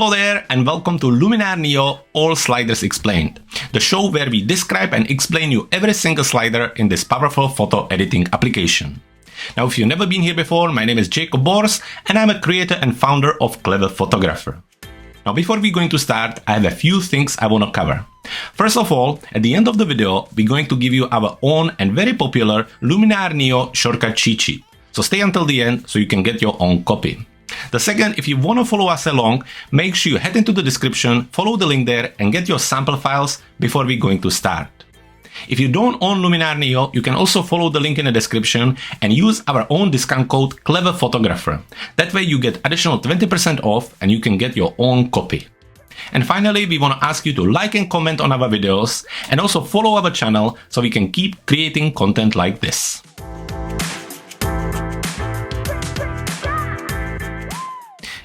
Hello there and welcome to Luminar NEO All Sliders Explained, the show where we describe and explain you every single slider in this powerful photo editing application. Now, if you've never been here before, my name is Jakub and I'm a creator and founder of Clever Photographer. Now, before we're going to start, I have a few things I want to cover. First of all, at the end of the video, we're going to give you our own and very popular Luminar NEO shortcut cheat sheet. So stay until the end so you can get your own copy. The second, if you want to follow us along, make sure you head into the description, follow the link there and get your sample files before we're going to start. If you don't own Luminar NEO, you can also follow the link in the description and use our own discount code Clever Photographer. That way you get additional 20% off and you can get your own copy. And finally, we want to ask you to like and comment on our videos and also follow our channel so we can keep creating content like this.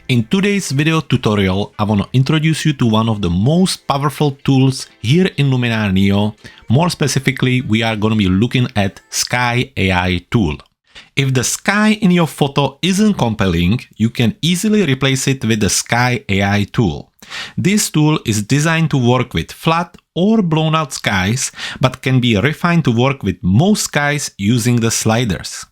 In today's video tutorial, I want to introduce you to one of the most powerful tools here in Luminar NEO. More specifically, we are going to be looking at Sky AI tool. If the sky in your photo isn't compelling, you can easily replace it with the Sky AI tool. This tool is designed to work with flat or blown out skies, but can be refined to work with most skies using the sliders.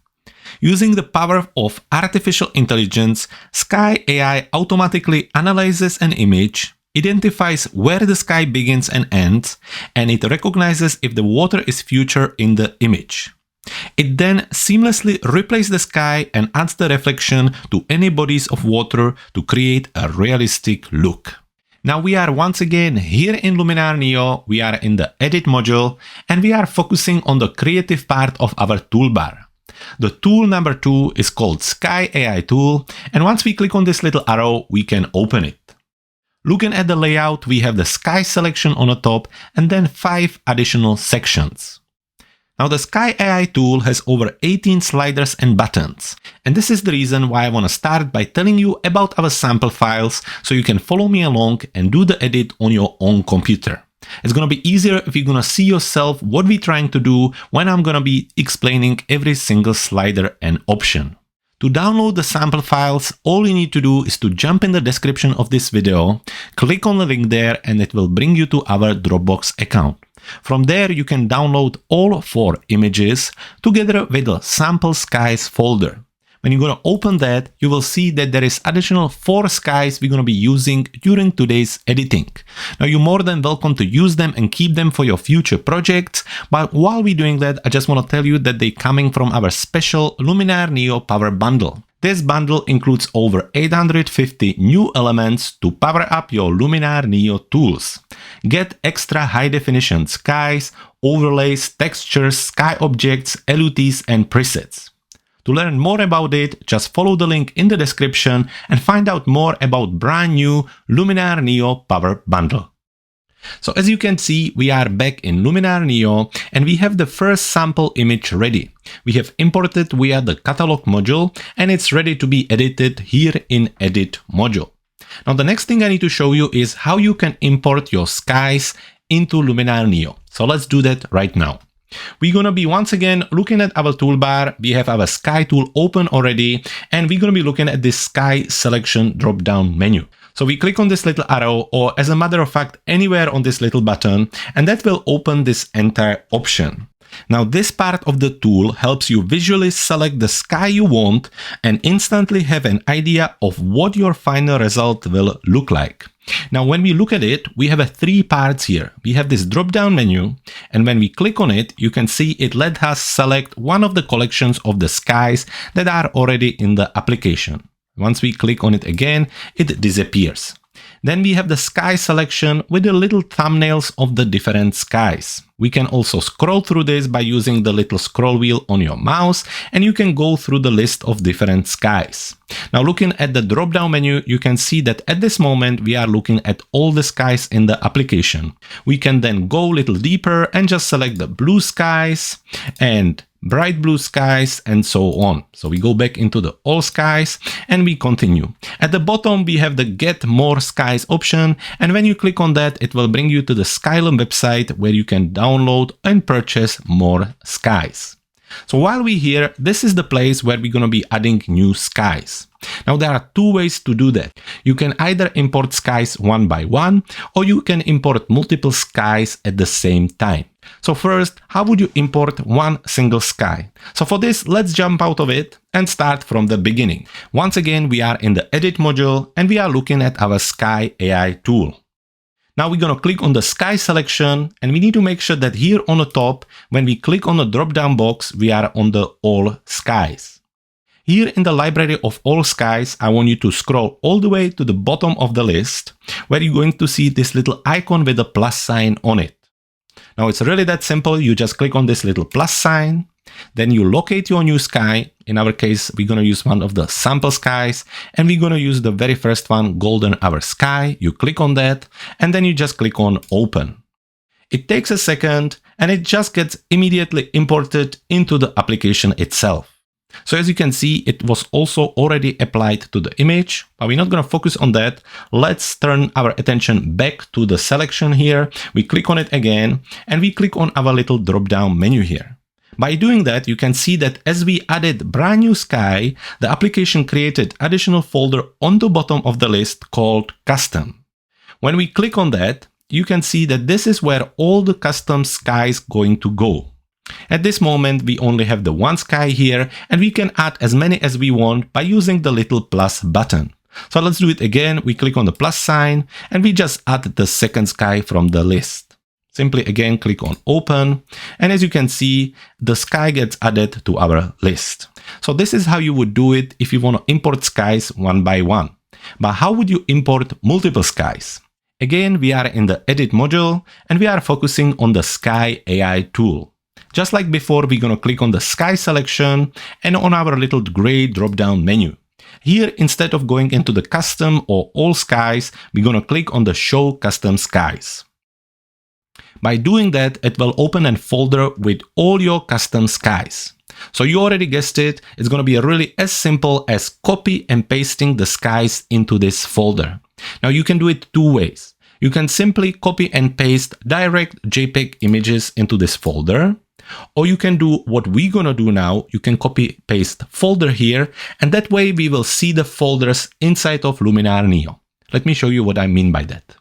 Using the power of artificial intelligence, Sky AI automatically analyzes an image, identifies where the sky begins and ends, and it recognizes if the water is featured in the image. It then seamlessly replaces the sky and adds the reflection to any bodies of water to create a realistic look. Now we are once again here in Luminar NEO, we are in the Edit module, and we are focusing on the creative part of our toolbar. The tool number 2 is called Sky AI tool, and once we click on this little arrow, we can open it. Looking at the layout, we have the sky selection on the top and then 5 additional sections. Now the Sky AI tool has over 18 sliders and buttons, and this is the reason why I want to start by telling you about our sample files so you can follow me along and do the edit on your own computer. It's going to be easier if you're going to see yourself what we're trying to do when I'm going to be explaining every single slider and option. To download the sample files, all you need to do is to jump in the description of this video, click on the link there, and it will bring you to our Dropbox account. From there, you can download all 4 images together with the sample skies folder. When you're going to open that, you will see that there is additional 4 skies we're going to be using during today's editing. Now you're more than welcome to use them and keep them for your future projects, but while we're doing that, I just want to tell you that they're coming from our special Luminar NEO Power Bundle. This bundle includes over 850 new elements to power up your Luminar NEO tools. Get extra high definition skies, overlays, textures, sky objects, LUTs and presets. To learn more about it, just follow the link in the description and find out more about brand new Luminar NEO Power Bundle. So as you can see, we are back in Luminar NEO and we have the first sample image ready. We have imported via the catalog module and it's ready to be edited here in Edit module. Now the next thing I need to show you is how you can import your skies into Luminar NEO. So let's do that right now. We're going to be once again looking at our toolbar. We have our sky tool open already and we're going to be looking at this sky selection drop down menu. So we click on this little arrow, or as a matter of fact anywhere on this little button, and that will open this entire option. Now this part of the tool helps you visually select the sky you want and instantly have an idea of what your final result will look like. Now when we look at it, we have 3 parts here. We have this drop down menu, and when we click on it, you can see it let us select one of the collections of the skies that are already in the application. Once we click on it again, it disappears. Then we have the sky selection with the little thumbnails of the different skies. We can also scroll through this by using the little scroll wheel on your mouse, and you can go through the list of different skies. Now looking at the drop down menu, you can see that at this moment we are looking at all the skies in the application. We can then go a little deeper and just select the blue skies and bright blue skies and so on. So we go back into the all skies and we continue. At the bottom we have the get more skies option, and when you click on that it will bring you to the Skylum website where you can download and purchase more skies. So while we're here, this is the place where we're going to be adding new skies. Now there are two ways to do that. You can either import skies one by one, or you can import multiple skies at the same time. So first, how would you import one single sky? So for this, let's jump out of it and start from the beginning. Once again, we are in the Edit module and we are looking at our Sky AI tool. Now we're going to click on the sky selection, and we need to make sure that here on the top, when we click on the drop-down box, we are on the all skies. Here in the library of all skies, I want you to scroll all the way to the bottom of the list, where you're going to see this little icon with a plus sign on it. Now it's really that simple. You just click on this little plus sign, then you locate your new sky. In our case, we're going to use one of the sample skies, and we're going to use the very first one, Golden Hour Sky. You click on that, and then you just click on Open. It takes a second, and it just gets immediately imported into the application itself. So as you can see, it was also already applied to the image, but we're not going to focus on that. Let's turn our attention back to the selection here. We click on it again, and we click on our little drop-down menu here. By doing that, you can see that as we added brand new sky, the application created additional folder on the bottom of the list called Custom. When we click on that, you can see that this is where all the custom skies going to go. At this moment, we only have the one sky here, and we can add as many as we want by using the little plus button. So let's do it again. We click on the plus sign, and we just add the second sky from the list. Simply again click on Open, and as you can see, the sky gets added to our list. So this is how you would do it if you want to import skies one by one. But how would you import multiple skies? Again, we are in the Edit module, and we are focusing on the Sky AI tool. Just like before, we're going to click on the sky selection and on our little gray drop-down menu. Here, instead of going into the custom or all skies, we're going to click on the Show Custom Skies. By doing that, it will open a folder with all your custom skies. So you already guessed it, it's going to be really as simple as copy and pasting the skies into this folder. Now you can do it two ways. You can simply copy and paste direct JPEG images into this folder, or you can do what we're going to do now. You can copy paste folder here, and that way we will see the folders inside of Luminar NEO. Let me show you what I mean by that.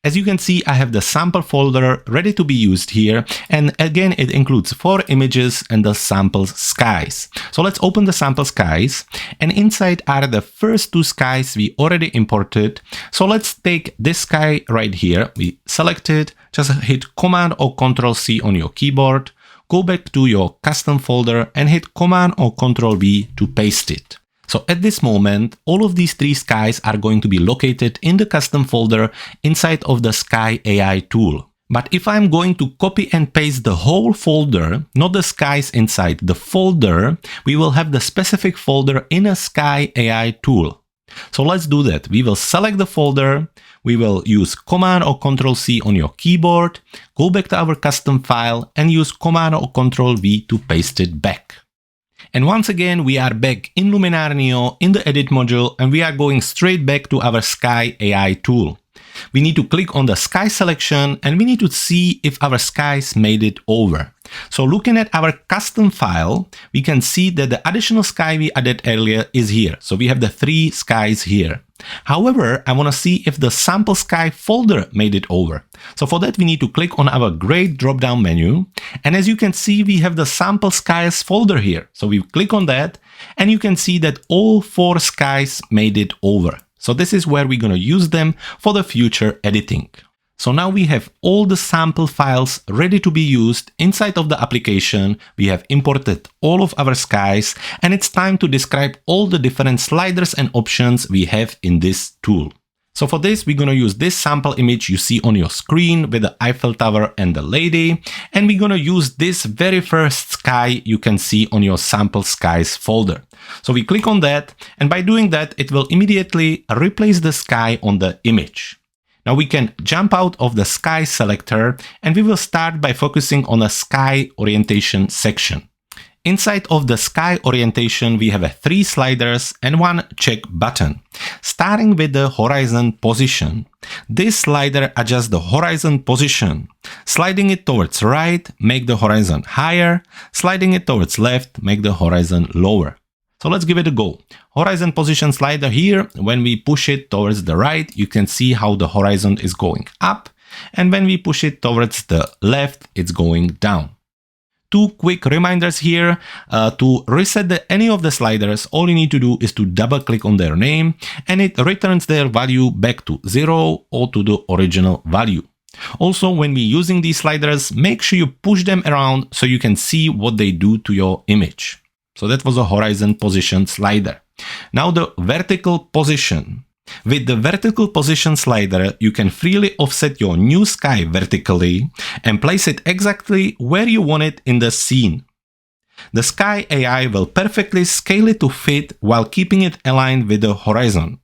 As you can see, I have the sample folder ready to be used here, and again it includes 4 images and the sample skies. So let's open the sample skies, and inside are the first 2 skies we already imported. So let's take this sky right here. We select it, just hit Command or Control C on your keyboard, go back to your custom folder and hit Command or Control V to paste it. So at this moment, all of these 3 skies are going to be located in the custom folder inside of the Sky AI tool. But if I'm going to copy and paste the whole folder, not the skies inside the folder, we will have the specific folder in a Sky AI tool. So let's do that. We will select the folder, we will use Command or Control C on your keyboard, go back to our custom file and use Command or Control V to paste it back. And once again, we are back in Luminar NEO in the Edit module, and we are going straight back to our Sky AI tool. We need to click on the sky selection, and we need to see if our skies made it over. So looking at our custom file, we can see that the additional sky we added earlier is here. So we have the 3 skies here. However, I want to see if the sample sky folder made it over. So for that, we need to click on our gray drop-down menu. And as you can see, we have the sample skies folder here. So we click on that, and you can see that all 4 skies made it over. So this is where we're going to use them for the future editing. So now we have all the sample files ready to be used inside of the application. We have imported all of our skies, and it's time to describe all the different sliders and options we have in this tool. So for this, we're going to use this sample image you see on your screen with the Eiffel Tower and the lady. And we're going to use this very first sky you can see on your sample skies folder. So we click on that, and by doing that, it will immediately replace the sky on the image. Now we can jump out of the sky selector, and we will start by focusing on a sky orientation section. Inside of the sky orientation, we have 3 sliders and 1 check button. Starting with the horizon position. This slider adjusts the horizon position. Sliding it towards right, make the horizon higher. Sliding it towards left, make the horizon lower. So let's give it a go. Horizon position slider here, when we push it towards the right, you can see how the horizon is going up. And when we push it towards the left, it's going down. 2 quick reminders here. To reset any of the sliders, all you need to do is to double click on their name and it returns their value back to 0 or to the original value. Also, when we're using these sliders, make sure you push them around so you can see what they do to your image. So that was a horizon position slider. Now the vertical position. With the vertical position slider, you can freely offset your new sky vertically and place it exactly where you want it in the scene. The Sky AI will perfectly scale it to fit while keeping it aligned with the horizon.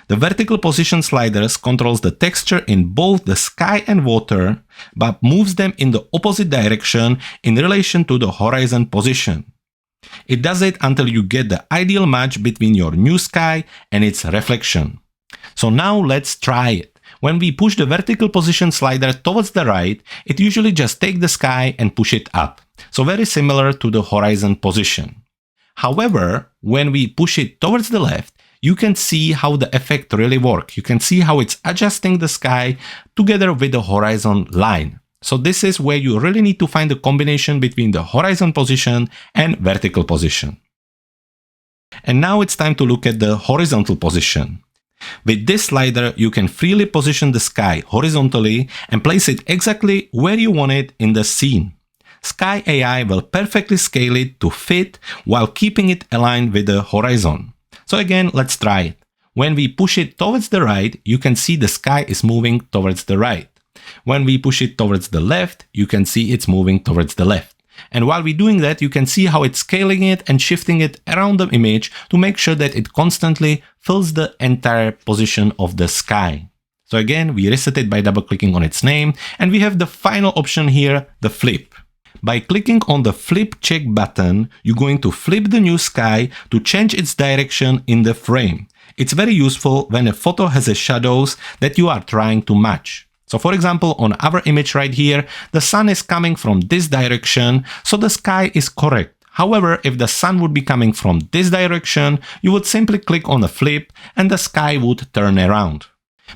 The vertical position sliders controls the texture in both the sky and water, but moves them in the opposite direction in relation to the horizon position. It does it until you get the ideal match between your new sky and its reflection. So now let's try it. When we push the vertical position slider towards the right, it usually just takes the sky and push it up. So very similar to the horizon position. However, when we push it towards the left, you can see how the effect really works. You can see how it's adjusting the sky together with the horizon line. So this is where you really need to find the combination between the horizon position and vertical position. And now it's time to look at the horizontal position. With this slider, you can freely position the sky horizontally and place it exactly where you want it in the scene. Sky AI will perfectly scale it to fit while keeping it aligned with the horizon. So again, let's try it. When we push it towards the right, you can see the sky is moving towards the right. When we push it towards the left, you can see it's moving towards the left. And while we're doing that, you can see how it's scaling it and shifting it around the image to make sure that it constantly fills the entire position of the sky. So again, we reset it by double clicking on its name, and we have the final option here, the flip. By clicking on the flip check button, you're going to flip the new sky to change its direction in the frame. It's very useful when a photo has a shadows that you are trying to match. So for example, on our image right here, the sun is coming from this direction, so the sky is correct. However, if the sun would be coming from this direction, you would simply click on the flip and the sky would turn around.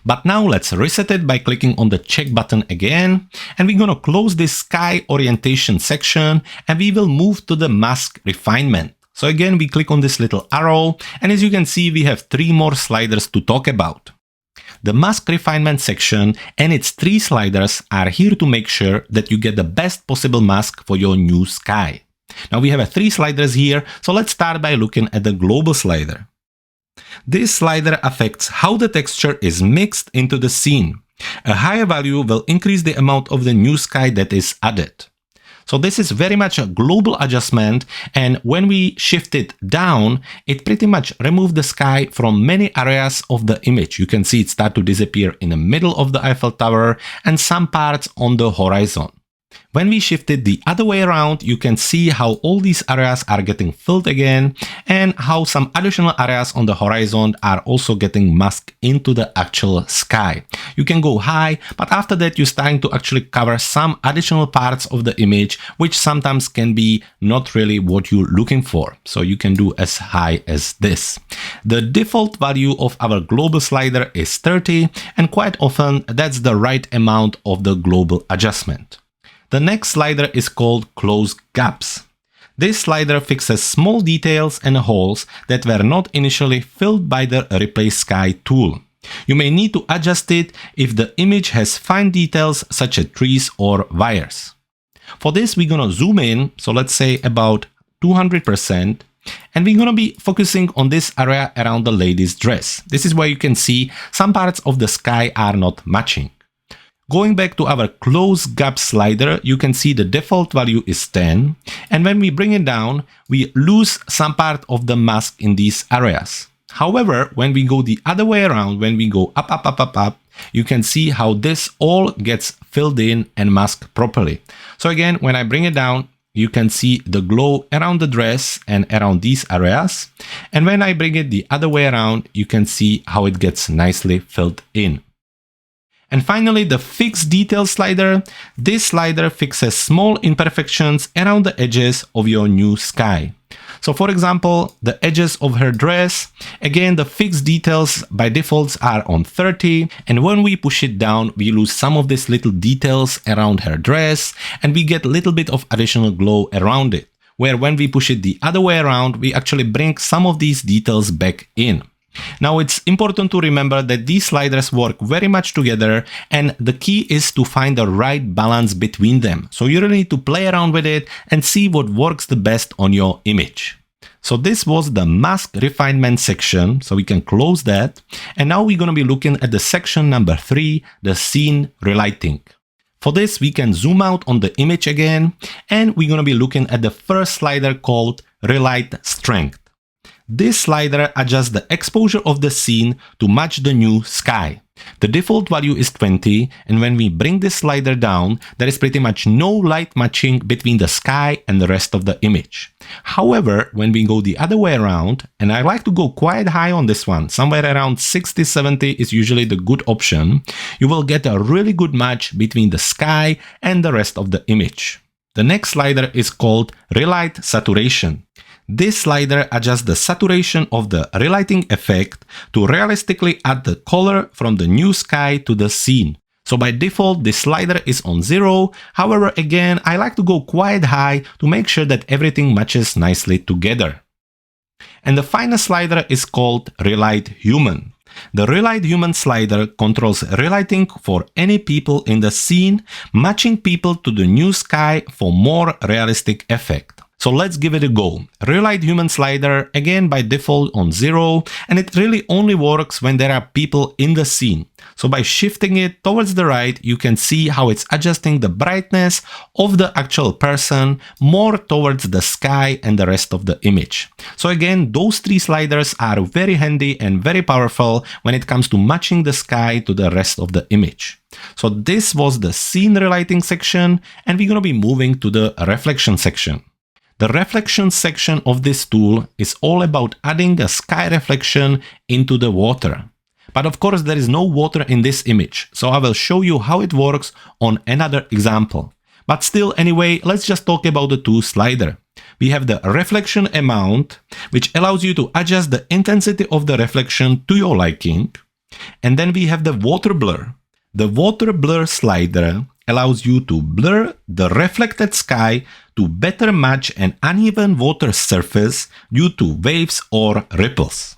But now let's reset it by clicking on the check button again, and we're gonna close this sky orientation section and we will move to the mask refinement. So again, we click on this little arrow, and as you can see, we have 3 more sliders to talk about. The mask refinement section and its 3 sliders are here to make sure that you get the best possible mask for your new sky. Now we have 3 sliders here, so let's start by looking at the global slider. This slider affects how the texture is mixed into the scene. A higher value will increase the amount of the new sky that is added. So this is very much a global adjustment, and when we shift it down, it pretty much removes the sky from many areas of the image. You can see it start to disappear in the middle of the Eiffel Tower and some parts on the horizon. When we shift it the other way around, you can see how all these areas are getting filled again and how some additional areas on the horizon are also getting masked into the actual sky. You can go high, but after that you're starting to actually cover some additional parts of the image, which sometimes can be not really what you're looking for. So you can do as high as this. The default value of our global slider is 30, and quite often that's the right amount of the global adjustment. The next slider is called Close Gaps. This slider fixes small details and holes that were not initially filled by the Replace Sky tool. You may need to adjust it if the image has fine details such as trees or wires. For this, we're gonna zoom in, so let's say about 200%, and we're gonna be focusing on this area around the lady's dress. This is where you can see some parts of the sky are not matching. Going back to our Close Gap slider, you can see the default value is 10, and when we bring it down, we lose some part of the mask in these areas. However, when we go the other way around, when we go up, up, up, up, up, you can see how this all gets filled in and masked properly. So again, when I bring it down, you can see the glow around the dress and around these areas. And when I bring it the other way around, you can see how it gets nicely filled in. And finally, the Fix Detail slider. This slider fixes small imperfections around the edges of your new sky. So for example, the edges of her dress, again, the Fix Details by default are on 30. And when we push it down, we lose some of these little details around her dress, and we get a little bit of additional glow around it. Where when we push it the other way around, we actually bring some of these details back in. Now it's important to remember that these sliders work very much together, and the key is to find the right balance between them. So you really need to play around with it and see what works the best on your image. So this was the mask refinement section, so we can close that. And now we're going to be looking at the section number 3, the scene relighting. For this, we can zoom out on the image again, and we're going to be looking at the first slider called Relight Strength. This slider adjusts the exposure of the scene to match the new sky. The default value is 20, and when we bring this slider down, there is pretty much no light matching between the sky and the rest of the image. However, when we go the other way around, and I like to go quite high on this one, somewhere around 60-70 is usually the good option, you will get a really good match between the sky and the rest of the image. The next slider is called Relight Saturation. This slider adjusts the saturation of the relighting effect to realistically add the color from the new sky to the scene. So by default, this slider is on 0. However, again, I like to go quite high to make sure that everything matches nicely together. And the final slider is called Relight Human. The Relight Human slider controls relighting for any people in the scene, matching people to the new sky for more realistic effect. So let's give it a go. Relight Human slider, again by default on 0, and it really only works when there are people in the scene. So by shifting it towards the right, you can see how it's adjusting the brightness of the actual person more towards the sky and the rest of the image. So again, those 3 sliders are very handy and very powerful when it comes to matching the sky to the rest of the image. So this was the scene relighting section, and we're going to be moving to the reflection section. The reflection section of this tool is all about adding a sky reflection into the water. But of course, there is no water in this image, so I will show you how it works on another example. But still, anyway, let's just talk about the tool slider. We have the reflection amount, which allows you to adjust the intensity of the reflection to your liking. And then we have the water blur. The water blur slider allows you to blur the reflected sky to better match an uneven water surface due to waves or ripples.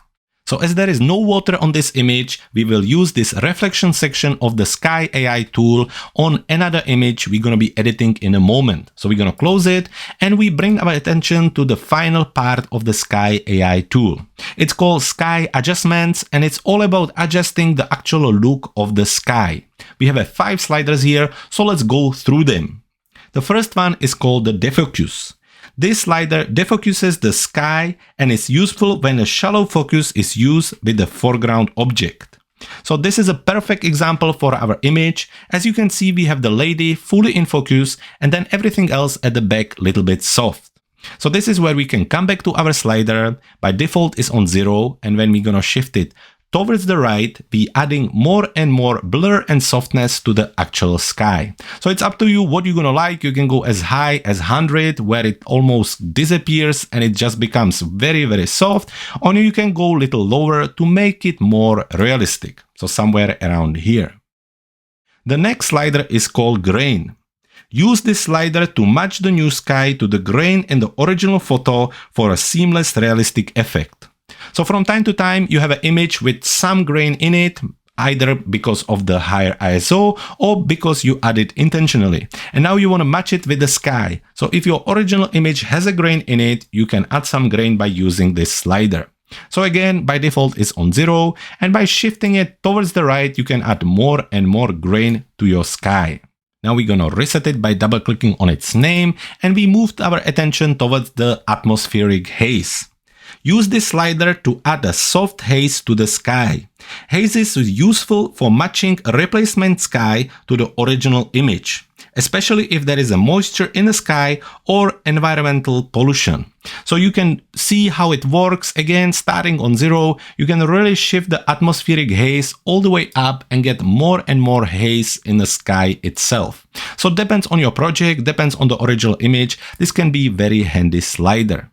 So as there is no water on this image, we will use this reflection section of the Sky AI tool on another image we're going to be editing in a moment. So we're going to close it, and we bring our attention to the final part of the Sky AI tool. It's called Sky Adjustments, and it's all about adjusting the actual look of the sky. We have 5 sliders here, so let's go through them. The first one is called the defocus. This slider defocuses the sky and is useful when a shallow focus is used with the foreground object. So this is a perfect example for our image. As you can see, we have the lady fully in focus and then everything else at the back a little bit soft. So this is where we can come back to our slider. By default is on 0, and when we're gonna shift it towards the right, we adding more and more blur and softness to the actual sky. So it's up to you what you're gonna like. You can go as high as 100, where it almost disappears and it just becomes very, very soft, or you can go a little lower to make it more realistic. So somewhere around here. The next slider is called grain. Use this slider to match the new sky to the grain in the original photo for a seamless, realistic effect. So from time to time, you have an image with some grain in it, either because of the higher ISO or because you add it intentionally. And now you want to match it with the sky. So if your original image has a grain in it, you can add some grain by using this slider. So again, by default is on 0, and by shifting it towards the right, you can add more and more grain to your sky. Now we're gonna reset it by double clicking on its name, and we moved our attention towards the atmospheric haze. Use this slider to add a soft haze to the sky. Haze is useful for matching a replacement sky to the original image. especially if there is a moisture in the sky or environmental pollution. So you can see how it works. Again, starting on 0, you can really shift the atmospheric haze all the way up and get more and more haze in the sky itself. So it depends on your project, depends on the original image. This can be very handy slider.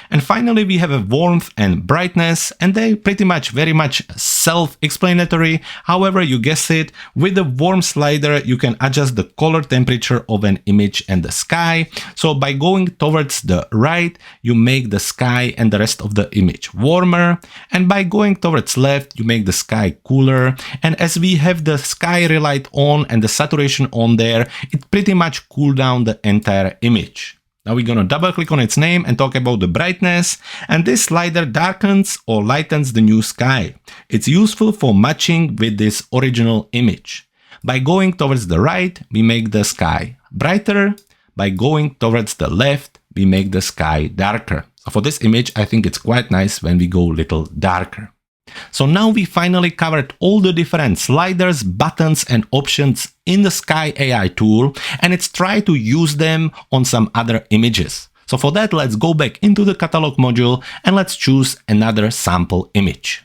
And finally, we have a warmth and brightness, and they pretty much very much self-explanatory. However, you guessed it, with the warm slider, you can adjust the color temperature of an image and the sky. So by going towards the right, you make the sky and the rest of the image warmer. And by going towards left, you make the sky cooler. And as we have the sky relight on and the saturation on there, it pretty much cool down the entire image. Now we're gonna double click on its name and talk about the brightness, and this slider darkens or lightens the new sky. It's useful for matching with this original image. By going towards the right, we make the sky brighter. By going towards the left, we make the sky darker. So for this image, I think it's quite nice when we go a little darker. So now we finally covered all the different sliders, buttons and options in the Sky AI tool, and let's try to use them on some other images. So for that, let's go back into the catalog module and let's choose another sample image.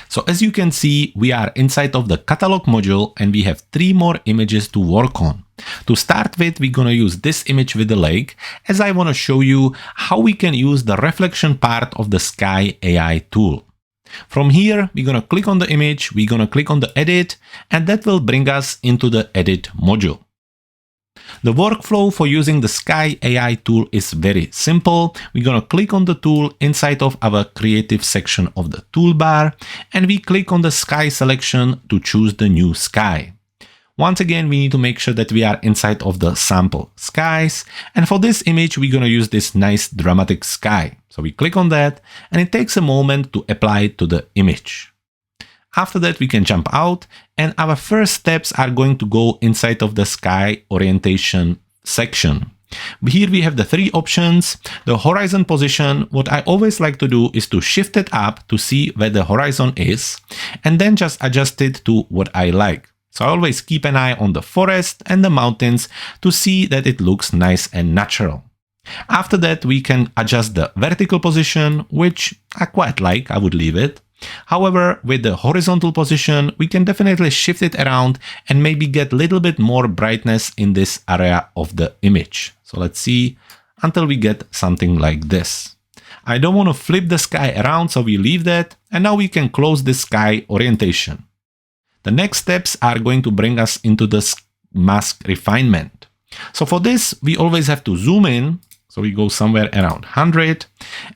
So as you can see, we are inside of the catalog module and we have 3 more images to work on. To start with, we're gonna use this image with the lake, as I wanna show you how we can use the reflection part of the Sky AI tool. From here, we're gonna click on the image, we're gonna click on the edit, and that will bring us into the edit module. The workflow for using the Sky AI tool is very simple. We're gonna click on the tool inside of our creative section of the toolbar, and we click on the sky selection to choose the new sky. Once again, we need to make sure that we are inside of the sample skies. And for this image, we're gonna use this nice dramatic sky. So we click on that and it takes a moment to apply it to the image. After that, we can jump out and our first steps are going to go inside of the sky orientation section. Here we have the 3 options. The horizon position, what I always like to do is to shift it up to see where the horizon is and then just adjust it to what I like. So I always keep an eye on the forest and the mountains to see that it looks nice and natural. After that, we can adjust the vertical position, which I quite like, I would leave it. However, with the horizontal position, we can definitely shift it around and maybe get a little bit more brightness in this area of the image. So let's see until we get something like this. I don't want to flip the sky around, so we leave that. And now we can close the sky orientation. The next steps are going to bring us into the mask refinement. So for this, we always have to zoom in. So we go somewhere around 100.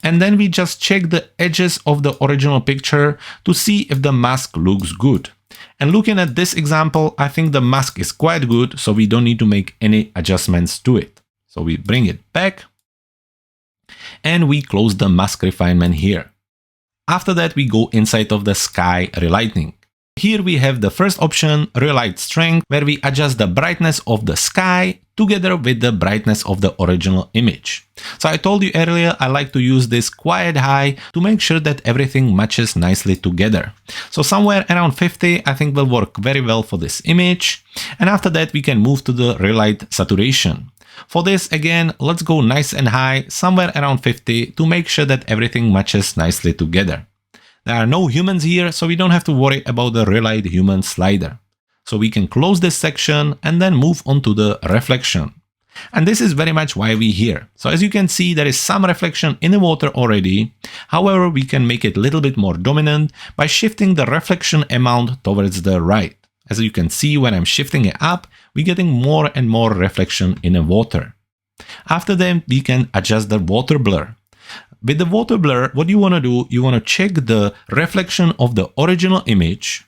And then we just check the edges of the original picture to see if the mask looks good. And looking at this example, I think the mask is quite good, so we don't need to make any adjustments to it. So we bring it back. And we close the mask refinement here. After that, we go inside of the sky relighting. Here we have the first option, relight strength, where we adjust the brightness of the sky together with the brightness of the original image. So I told you earlier, I like to use this quite high to make sure that everything matches nicely together. So somewhere around 50, I think will work very well for this image. And after that, we can move to the relight saturation. For this, again, let's go nice and high, somewhere around 50 to make sure that everything matches nicely together. There are no humans here, so we don't have to worry about the relight human slider. So we can close this section and then move on to the reflection. And this is very much why we're here. So as you can see, there is some reflection in the water already. However, we can make it a little bit more dominant by shifting the reflection amount towards the right. As you can see, when I'm shifting it up, we're getting more and more reflection in the water. After that, we can adjust the water blur. With the water blur, what you want to do, you want to check the reflection of the original image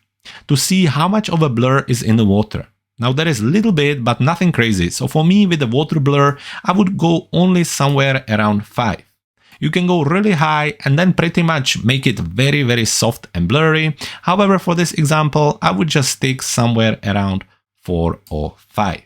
to see how much of a blur is in the water. Now there is a little bit, but nothing crazy. So for me, with the water blur, I would go only somewhere around 5. You can go really high and then pretty much make it very, very soft and blurry. However, for this example, I would just stick somewhere around 4 or 5.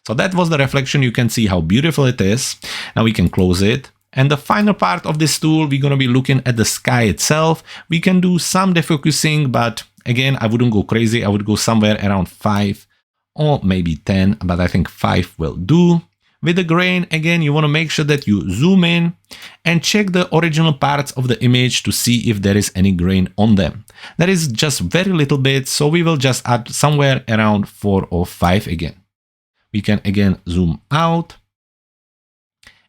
So that was the reflection. You can see how beautiful it is. Now we can close it. And the final part of this tool, we're going to be looking at the sky itself. We can do some defocusing, but again, I wouldn't go crazy. I would go somewhere around 5 or maybe 10, but I think 5 will do. With the grain, again, you want to make sure that you zoom in and check the original parts of the image to see if there is any grain on them. There is just very little bit, so we will just add somewhere around 4 or 5 again. We can again zoom out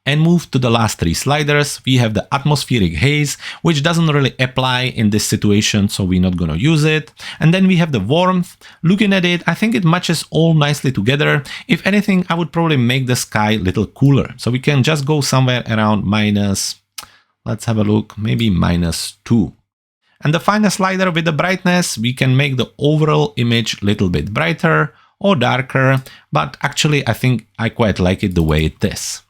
and move to the last 3 sliders. We have the atmospheric haze, which doesn't really apply in this situation, so we're not gonna use it. And then we have the warmth. Looking at it, I think it matches all nicely together. If anything, I would probably make the sky a little cooler. So we can just go somewhere around minus, let's have a look, maybe -2. And the final slider with the brightness, we can make the overall image a little bit brighter or darker, but actually I think I quite like it the way it is.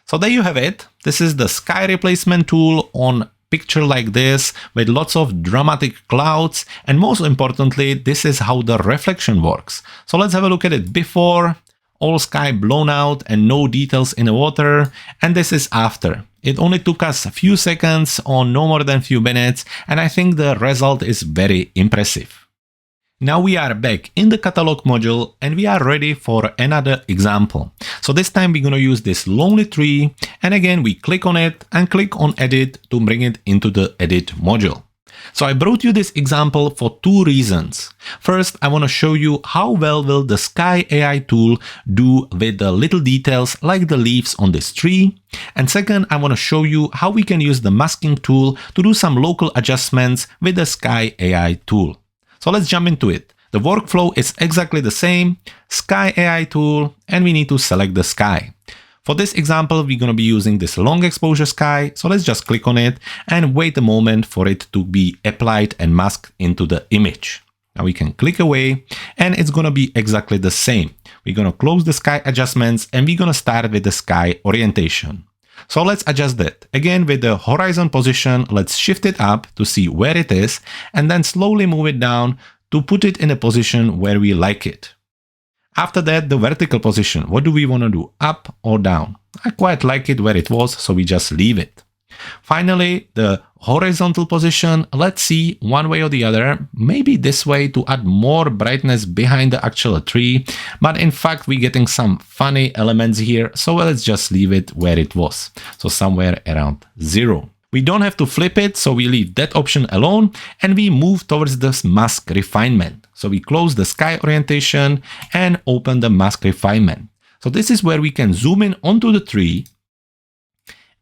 So there you have it. This is the sky replacement tool on picture like this with lots of dramatic clouds, and most importantly, this is how the reflection works. So let's have a look at it before, all sky blown out and no details in the water, and this is after. It only took us a few seconds or no more than a few minutes, and I think the result is very impressive. Now we are back in the catalog module and we are ready for another example. So this time we're going to use this lonely tree, and again we click on it and click on edit to bring it into the edit module. So I brought you this example for 2 reasons. First, I want to show you how well will the Sky AI tool do with the little details like the leaves on this tree. And second, I want to show you how we can use the masking tool to do some local adjustments with the Sky AI tool. So let's jump into it. The workflow is exactly the same, Sky AI tool, and we need to select the sky. For this example, we're going to be using this long exposure sky, so let's just click on it and wait a moment for it to be applied and masked into the image. Now we can click away and it's going to be exactly the same. We're going to close the sky adjustments and we're going to start with the sky orientation. So let's adjust that. Again, with the horizon position, let's shift it up to see where it is and then slowly move it down to put it in a position where we like it. After that, the vertical position. What do we want to do? Up or down? I quite like it where it was, so we just leave it. Finally, the horizontal position, let's see one way or the other, maybe this way to add more brightness behind the actual tree, but in fact we're getting some funny elements here, so let's just leave it where it was, so somewhere around 0. We don't have to flip it, so we leave that option alone and we move towards this mask refinement. So we close the sky orientation and open the mask refinement. So this is where we can zoom in onto the tree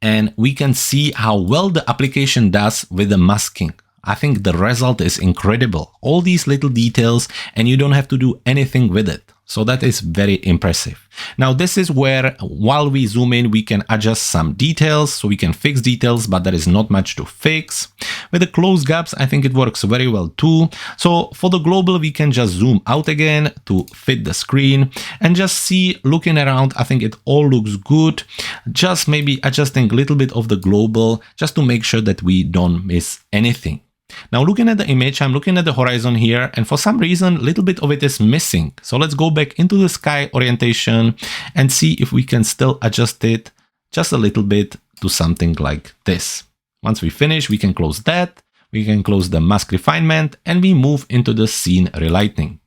and we can see how well the application does with the masking. I think the result is incredible. All these little details and you don't have to do anything with it. So that is very impressive. Now this is where while we zoom in, we can adjust some details. So we can fix details, but there is not much to fix. With the close gaps, I think it works very well too. So for the global, we can just zoom out again to fit the screen and just see, looking around, I think it all looks good. Just maybe adjusting a little bit of the global just to make sure that we don't miss anything. Now looking at the image, I'm looking at the horizon here and for some reason a little bit of it is missing. So let's go back into the sky orientation and see if we can still adjust it just a little bit to something like this. Once we finish, we can close that, we can close the mask refinement and we move into the scene relighting.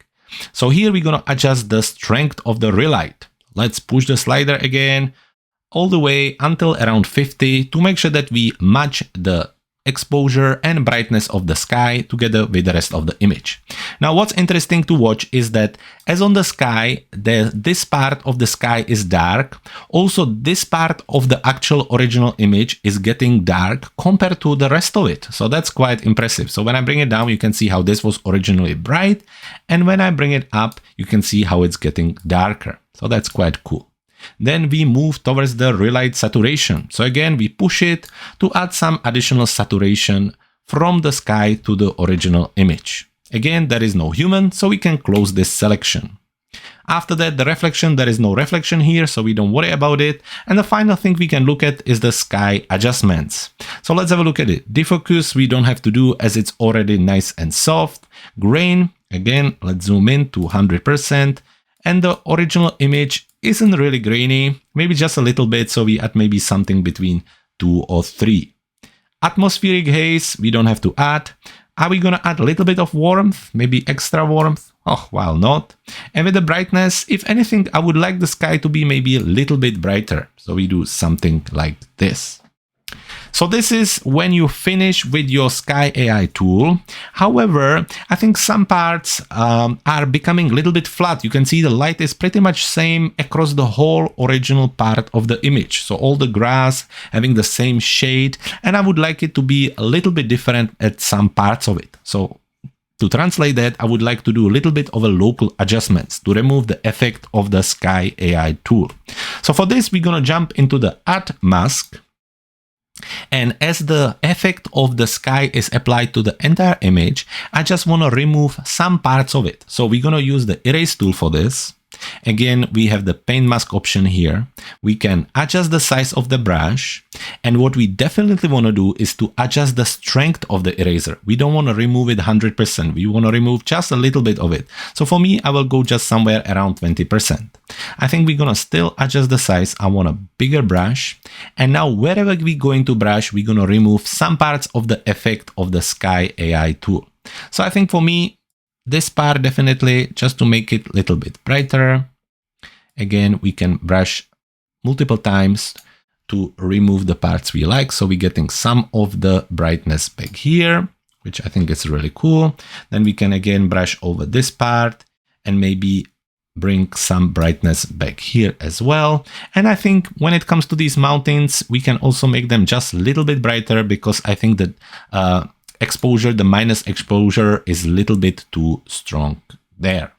So here we're going to adjust the strength of the relight. Let's push the slider again all the way until around 50 to make sure that we match the exposure and brightness of the sky together with the rest of the image. Now what's interesting to watch is that as on the sky, this part of the sky is dark. Also this part of the actual original image is getting dark compared to the rest of it. So that's quite impressive. So when I bring it down, you can see how this was originally bright. And when I bring it up, you can see how it's getting darker. So that's quite cool. Then we move towards the relight saturation. So again, we push it to add some additional saturation from the sky to the original image. Again, there is no human, so we can close this selection. After that, the reflection, there is no reflection here, so we don't worry about it. And the final thing we can look at is the sky adjustments. So let's have a look at it. Defocus, we don't have to do as it's already nice and soft. Grain, again, let's zoom in to 100%. And the original image isn't really grainy, maybe just a little bit, so we add maybe something between 2 or 3. Atmospheric haze, we don't have to add. Are we gonna add a little bit of warmth, maybe extra warmth? Oh, well, not. And with the brightness, if anything, I would like the sky to be maybe a little bit brighter. So we do something like this. So this is when you finish with your Sky AI tool. However, I think some parts are becoming a little bit flat. You can see the light is pretty much same across the whole original part of the image. So all the grass having the same shade, and I would like it to be a little bit different at some parts of it. So to translate that, I would like to do a little bit of a local adjustments to remove the effect of the Sky AI tool. So for this, we're going to jump into the Add Mask. And as the effect of the sky is applied to the entire image, I just want to remove some parts of it. So we're going to use the erase tool for this. Again, we have the paint mask option here. We can adjust the size of the brush. And what we definitely want to do is to adjust the strength of the eraser. We don't want to remove it 100%. We want to remove just a little bit of it. So for me, I will go just somewhere around 20%. I think we're going to still adjust the size. I want a bigger brush. And now wherever we're going to brush, we're going to remove some parts of the effect of the Sky AI tool. So I think for me, this part definitely, just to make it a little bit brighter. Again, we can brush multiple times to remove the parts we like. So we're getting some of the brightness back here, which I think is really cool. Then we can again brush over this part and maybe bring some brightness back here as well. And I think when it comes to these mountains, we can also make them just a little bit brighter, because I think that exposure, the minus exposure is a little bit too strong there.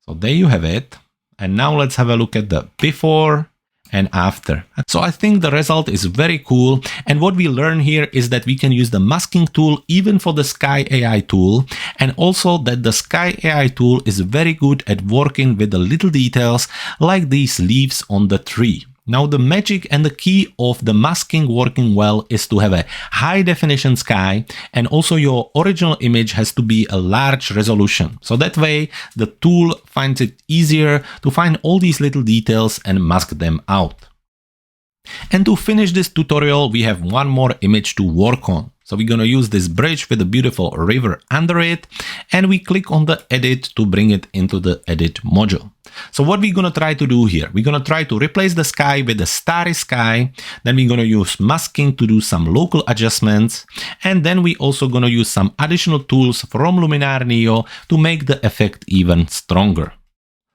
So there you have it. And now let's have a look at the before and after. So I think the result is very cool. And what we learn here is that we can use the masking tool even for the Sky AI tool. And also that the Sky AI tool is very good at working with the little details like these leaves on the tree. Now the magic and the key of the masking working well is to have a high definition sky, and also your original image has to be a large resolution. So that way the tool finds it easier to find all these little details and mask them out. And to finish this tutorial, we have one more image to work on. So we're going to use this bridge with a beautiful river under it, and we click on the edit to bring it into the edit module. So what we're going to try to do here, we're going to try to replace the sky with a starry sky. Then we're going to use masking to do some local adjustments. And then we also going to use some additional tools from Luminar NEO to make the effect even stronger.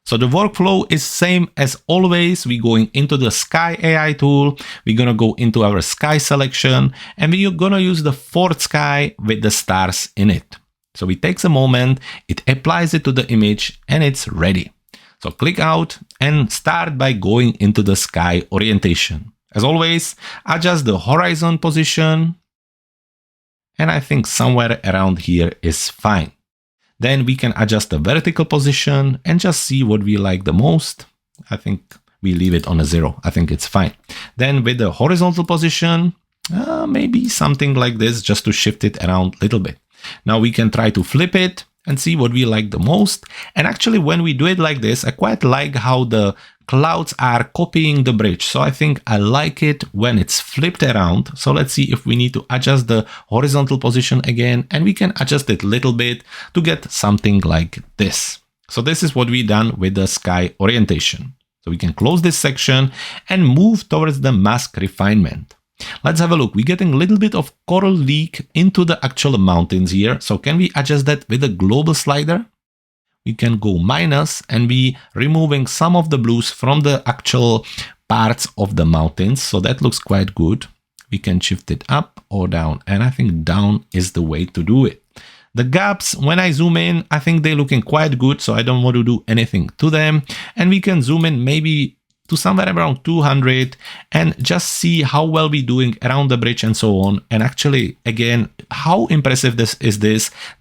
So the workflow is same as always. We're going into the Sky AI tool. We're going to go into our sky selection, and we're going to use the fourth sky with the stars in it. So it takes a moment, it applies it to the image, and it's ready. So click out and start by going into the sky orientation. As always, adjust the horizon position. And I think somewhere around here is fine. Then we can adjust the vertical position and just see what we like the most. I think we leave it on a 0. I think it's fine. Then with the horizontal position, maybe something like this, just to shift it around a little bit. Now we can try to flip it and see what we like the most. And actually when we do it like this, I quite like how the clouds are copying the bridge. So I think I like it when it's flipped around. So let's see if we need to adjust the horizontal position again, and we can adjust it a little bit to get something like this. So this is what we done with the sky orientation. So we can close this section and move towards the mask refinement. Let's have a look. We're getting a little bit of coral leak into the actual mountains here. So can we adjust that with a global slider? We can go minus and be removing some of the blues from the actual parts of the mountains. So that looks quite good. We can shift it up or down. And I think down is the way to do it. The gaps, when I zoom in, I think they're looking quite good. So I don't want to do anything to them. And we can zoom in maybe to somewhere around 200 and just see how well we're doing around the bridge and so on. And actually, again, how impressive this is,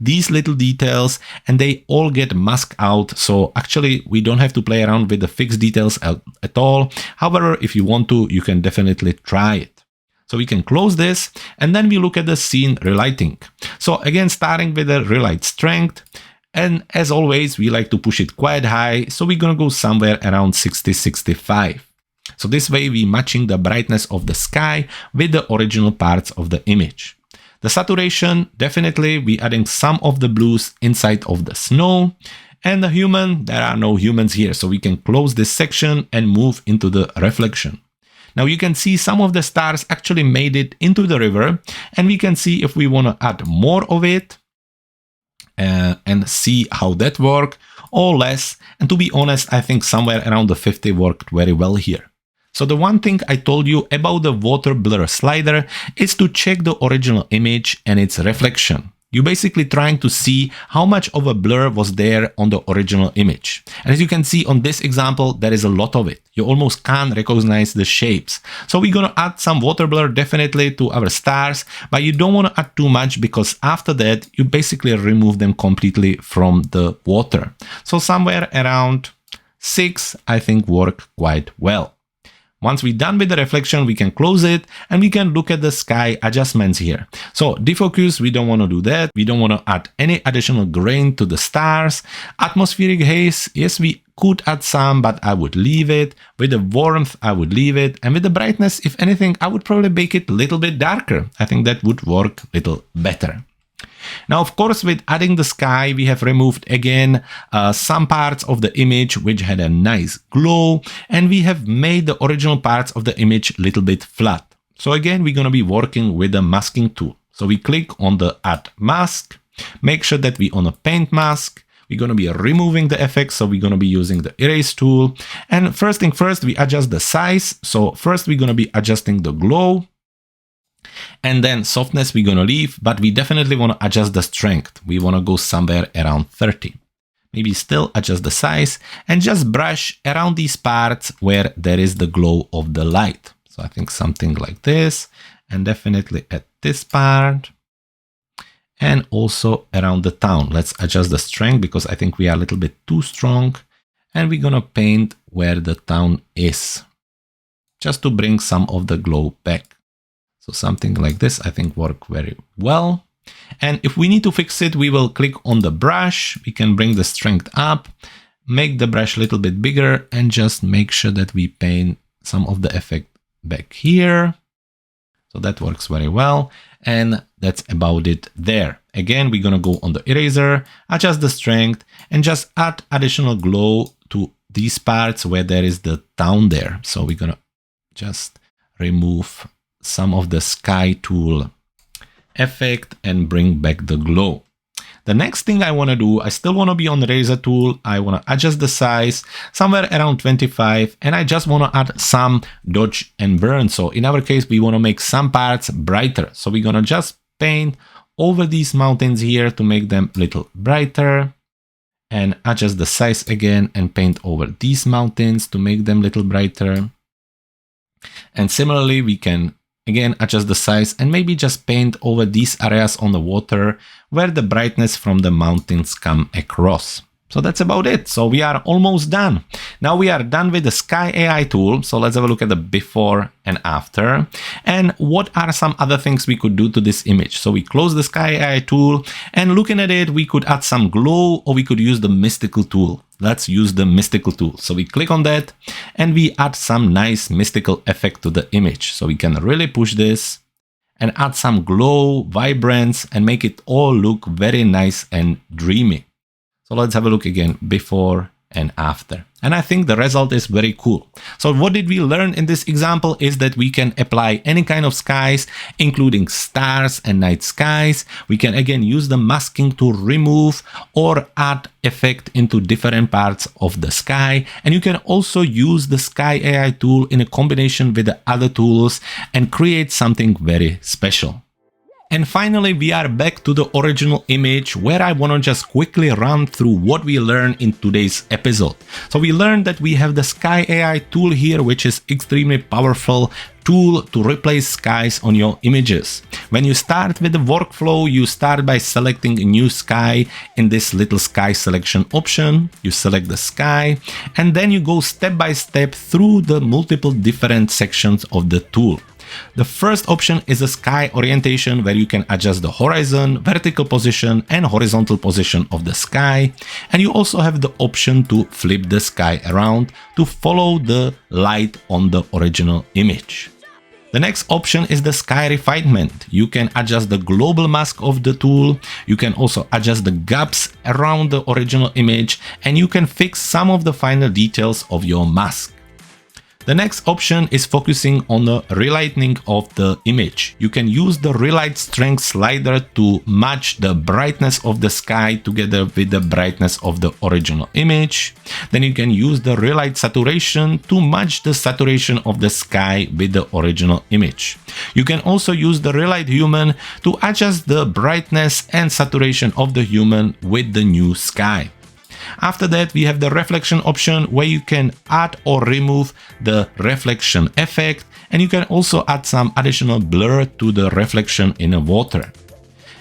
these little details, and they all get masked out. So actually, we don't have to play around with the fixed details at all. However, if you want to, you can definitely try it. So we can close this, and then we look at the scene relighting. So again, starting with the relight strength. And as always, we like to push it quite high. So we're going to go somewhere around 60, 65. So this way we're matching the brightness of the sky with the original parts of the image. The saturation, definitely we adding some of the blues inside of the snow. And the human, there are no humans here, so we can close this section and move into the reflection. Now you can see some of the stars actually made it into the river, and we can see if we want to add more of it and see how that works, or less. And to be honest, I think somewhere around the 50 worked very well here. So the one thing I told you about the water blur slider is to check the original image and its reflection. You're basically trying to see how much of a blur was there on the original image. And as you can see on this example, there is a lot of it. You almost can't recognize the shapes. So we're going to add some water blur definitely to our stars, but you don't want to add too much because after that, you basically remove them completely from the water. So somewhere around 6, I think work quite well. Once we're done with the reflection, we can close it and we can look at the sky adjustments here. So defocus, we don't want to do that. We don't want to add any additional grain to the stars. Atmospheric haze, yes, we could add some, but I would leave it. With the warmth, I would leave it. And with the brightness, if anything, I would probably make it a little bit darker. I think that would work a little better. Now, of course, with adding the sky, we have removed again some parts of the image which had a nice glow, and we have made the original parts of the image a little bit flat. So again, we're going to be working with the masking tool. So we click on the add mask, make sure that we on a paint mask. We're going to be removing the effects, so we're going to be using the erase tool. And first thing first, we adjust the size. So first we're going to be adjusting the glow. And then softness we're going to leave, but we definitely want to adjust the strength. We want to go somewhere around 30. Maybe still adjust the size and just brush around these parts where there is the glow of the light. So I think something like this, and definitely at this part. And also around the town. Let's adjust the strength because I think we are a little bit too strong. And we're going to paint where the town is, just to bring some of the glow back. So something like this, I think work very well. And if we need to fix it, we will click on the brush. We can bring the strength up, make the brush a little bit bigger, and just make sure that we paint some of the effect back here. So that works very well. And that's about it there. Again, we're going to go on the eraser, adjust the strength, and just add additional glow to these parts where there is the town there. So we're going to just remove some of the sky tool effect and bring back the glow. The next thing I want to do, I still want to be on the razor tool. I want to adjust the size somewhere around 25, and I just want to add some dodge and burn. So in our case, we want to make some parts brighter. So we're going to just paint over these mountains here to make them a little brighter, and adjust the size again and paint over these mountains to make them a little brighter. And similarly, we can again adjust the size and maybe just paint over these areas on the water where the brightness from the mountains come across. So that's about it. So we are almost done. Now we are done with the Sky AI tool. So let's have a look at the before and after. And what are some other things we could do to this image? So we close the Sky AI tool, and looking at it, we could add some glow, or we could use the mystical tool. Let's use the mystical tool. So we click on that and we add some nice mystical effect to the image. So we can really push this and add some glow, vibrance, and make it all look very nice and dreamy. So let's have a look again before and after. And I think the result is very cool. So what did we learn in this example is that we can apply any kind of skies, including stars and night skies. We can again use the masking to remove or add effect into different parts of the sky. And you can also use the Sky AI tool in a combination with the other tools and create something very special. And finally, we are back to the original image, where I want to just quickly run through what we learned in today's episode. So we learned that we have the Sky AI tool here, which is extremely powerful tool to replace skies on your images. When you start with the workflow, you start by selecting a new sky in this little sky selection option. You select the sky, and then you go step by step through the multiple different sections of the tool. The first option is a sky orientation, where you can adjust the horizon, vertical position, and horizontal position of the sky. And you also have the option to flip the sky around to follow the light on the original image. The next option is the sky refinement. You can adjust the global mask of the tool, you can also adjust the gaps around the original image, and you can fix some of the final details of your mask. The next option is focusing on the relighting of the image. You can use the relight strength slider to match the brightness of the sky together with the brightness of the original image. Then you can use the relight saturation to match the saturation of the sky with the original image. You can also use the relight human to adjust the brightness and saturation of the human with the new sky. After that, we have the reflection option where you can add or remove the reflection effect, and you can also add some additional blur to the reflection in the water.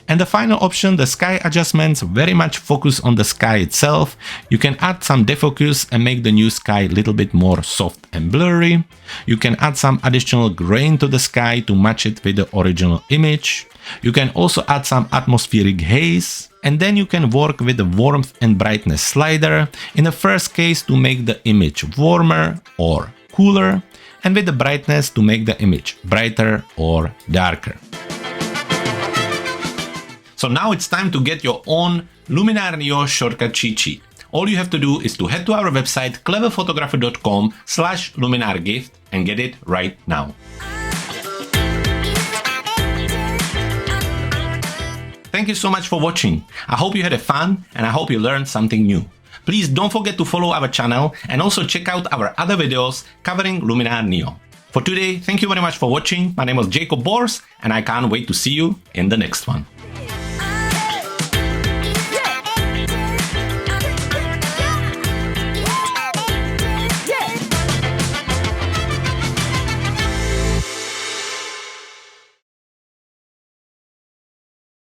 And the final option, the sky adjustments, very much focus on the sky itself. You can add some defocus and make the new sky a little bit more soft and blurry. You can add some additional grain to the sky to match it with the original image. You can also add some atmospheric haze. And then you can work with the warmth and brightness slider, in the first case to make the image warmer or cooler, and with the brightness to make the image brighter or darker. So now it's time to get your own Luminar NEO shortcut cheat sheet. All you have to do is to head to our website cleverphotography.com/luminargift and get it right now. Thank you so much for watching. I hope you had fun and I hope you learned something new. Please don't forget to follow our channel and also check out our other videos covering Luminar NEO. For today, thank you very much for watching. My name was Jakub and I can't wait to see you in the next one.